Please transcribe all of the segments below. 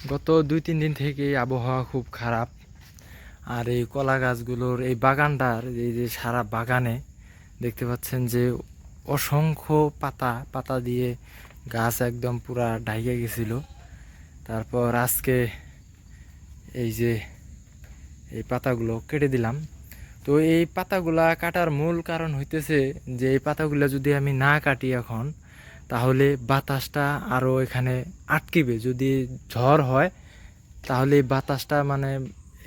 গত 2-3 দিন থেকে আবহাওয়া খুব খারাপ। আর এই কলা গাছগুলোর এই বাগানটার এই যে সারা বাগানে দেখতে পাচ্ছেন যে অসংখ্য পাতা পাতা দিয়ে গাছ একদম পুরা ঢাইকে গেছিল। তারপর আজকে এই যে এই পাতাগুলো কেটে দিলাম। তো এই পাতাগুলা কাটার মূল কারণ হইতেছে যে এই পাতাগুলা যদি আমি না কাটি এখন, তাহলে বাতাসটা আরও এখানে আটকিবে। যদি ঝড় হয় তাহলে এই বাতাসটা মানে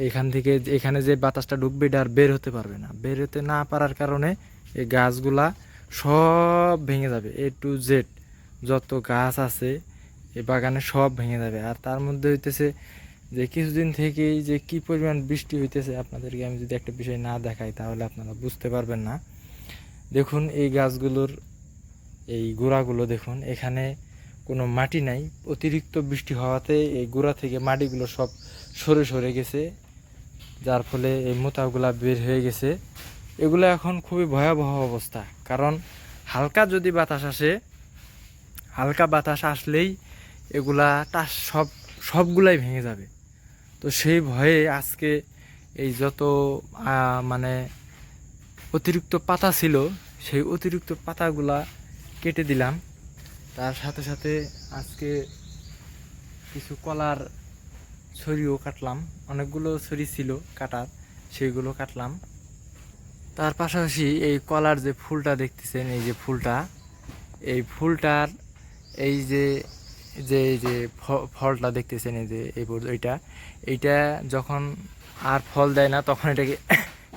এখান থেকে এখানে যে বাতাসটা ঢুকবে এটা আর বের হতে পারবে না। বের হতে না পারার কারণে এই গাছগুলা সব ভেঙে যাবে, A to Z যত গাছ আছে এই বাগানে সব ভেঙে যাবে। আর তার মধ্যে হইতেছে যে কিছুদিন থেকেই যে কি পরিমাণ বৃষ্টি হইতেছে, আপনাদেরকে আমি যদি একটা বিষয় না দেখাই তাহলে আপনারা বুঝতে পারবেন না। দেখুন এই গাছগুলোর এই গোড়াগুলো দেখুন, এখানে কোনো মাটি নাই। অতিরিক্ত বৃষ্টি হওয়াতে এই গোড়া থেকে মাটিগুলো সব সরে সরে গেছে, যার ফলে এই মোতাগুলা বের হয়ে গেছে। এগুলো এখন খুবই ভয়াবহ অবস্থা, কারণ হালকা যদি বাতাস আসে, হালকা বাতাস আসলেই এগুলা সবগুলাই ভেঙে যাবে। তো সেই ভয়ে আজকে এই যত মানে অতিরিক্ত পাতা ছিল সেই অতিরিক্ত পাতাগুলা কেটে দিলাম। তার সাথে সাথে আজকে কিছু কলার ছড়িও কাটলাম, অনেকগুলো ছড়ি ছিল কাটার, সেইগুলো কাটলাম। তার পাশাপাশি এই কলার যে ফুলটা দেখতেছেন, এই যে ফুলটা, এই ফুলটার এই যে যে এই যে ফলটা দেখতেছেন, এই যে এইটা এইটা যখন আর ফল দেয় না তখন এটাকে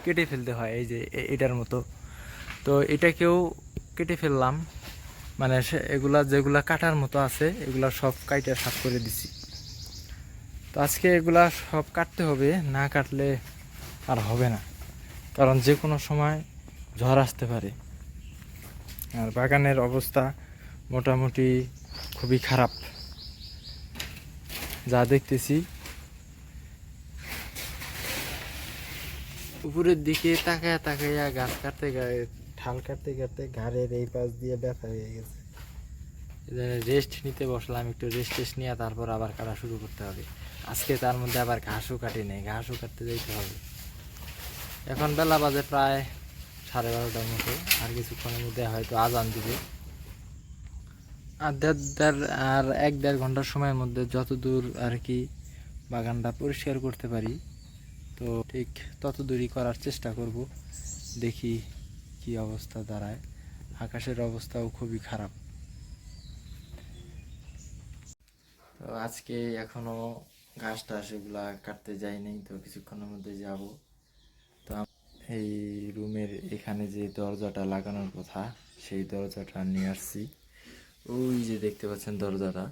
কেটে ফেলতে হয়, এই যে এটার মতো। তো এটাকেও কেটে ফেললাম, মানে এগুলা যেগুলা কাটার মতো আছে এগুলা সব কাইটা সাফ করে দিছি। তো আজকে এগুলা সব কাটতে হবে, না কাটলে আর হবে না, কারণ যে কোনো সময় ঝড় আসতে পারে। আর বাগানের অবস্থা মোটামুটি খুবই খারাপ যা দেখতেছি। উপরের দিকে তাকায়া তাকাইয়া গাছ কাটতে ঠাল কাটতে কাটতে ঘাড়ের এই পাশ দিয়ে ব্যথা হয়ে গেছে। রেস্ট নিতে বসলাম, একটু রেস্ট নিয়ে তারপর আবার কাটা শুরু করতে হবে। আজকে তার মধ্যে আবার ঘাসও কাটি নেই, ঘাসও কাটতে যেতে হবে। এখন বেলা বাজে প্রায় 12:30টার মতো, আর কিছুক্ষণের মধ্যে হয়তো আজান দিবে। আর আর 1-1.5 ঘন্টার সময়ের মধ্যে যতদূর আর কি বাগানটা পরিষ্কার করতে পারি, তো ঠিক তত দূরই করার চেষ্টা করব। দেখি কি অবস্থা দাঁড়ায়। আকাশের অবস্থাও খুবই খারাপ। তো আজকে এখনো ঘাস টাস এগুলা কাটতে যাইনি, তো কিছুক্ষণের মধ্যে যাব। তো এই রুমের এখানে যে দরজাটা লাগানোর কথা, সেই দরজাটা নিয়ে আসছি। ওই যে দেখতে পাচ্ছেন দরজাটা,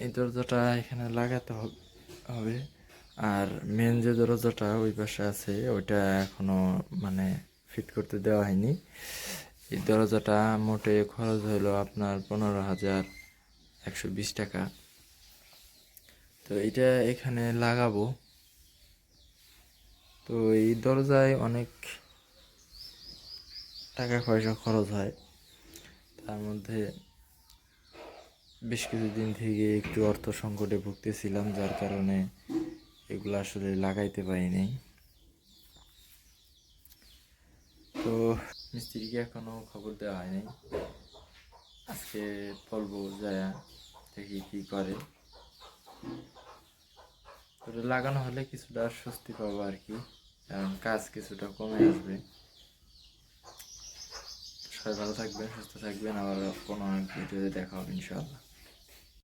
এই দরজাটা এখানে লাগাতে হবে। আর মেন যে দরজাটা ওই পাশে আছে ওইটা এখনো মানে ফিট করতে দেওয়া হয়নি। এই দরজাটা মোটে খরচ হলো আপনার 15,120 টাকা। তো এটা এখানে লাগাবো। তো এই দরজায় অনেক টাকা পয়সা খরচ হয়, তার মধ্যে বেশ কিছুদিন থেকে একটু অর্থ সংকটে ভুগতেছিলাম, যার কারণে এগুলো আসলে লাগাইতে পারিনি। তো মিস্ত্রিকে এখনো খবর দেওয়া হয়নি, আজকে বলবো যায়, দেখি কি করে। তো লাগানো হলে কিছুটা স্বস্তি পাবো আর কি, কারণ কাজ কিছুটা কমে আসবে। সবাই ভালো থাকবেন, সুস্থ থাকবেন, আবার কোনো এক ভিডিওতে দেখা হবে ইনশাআল্লাহ।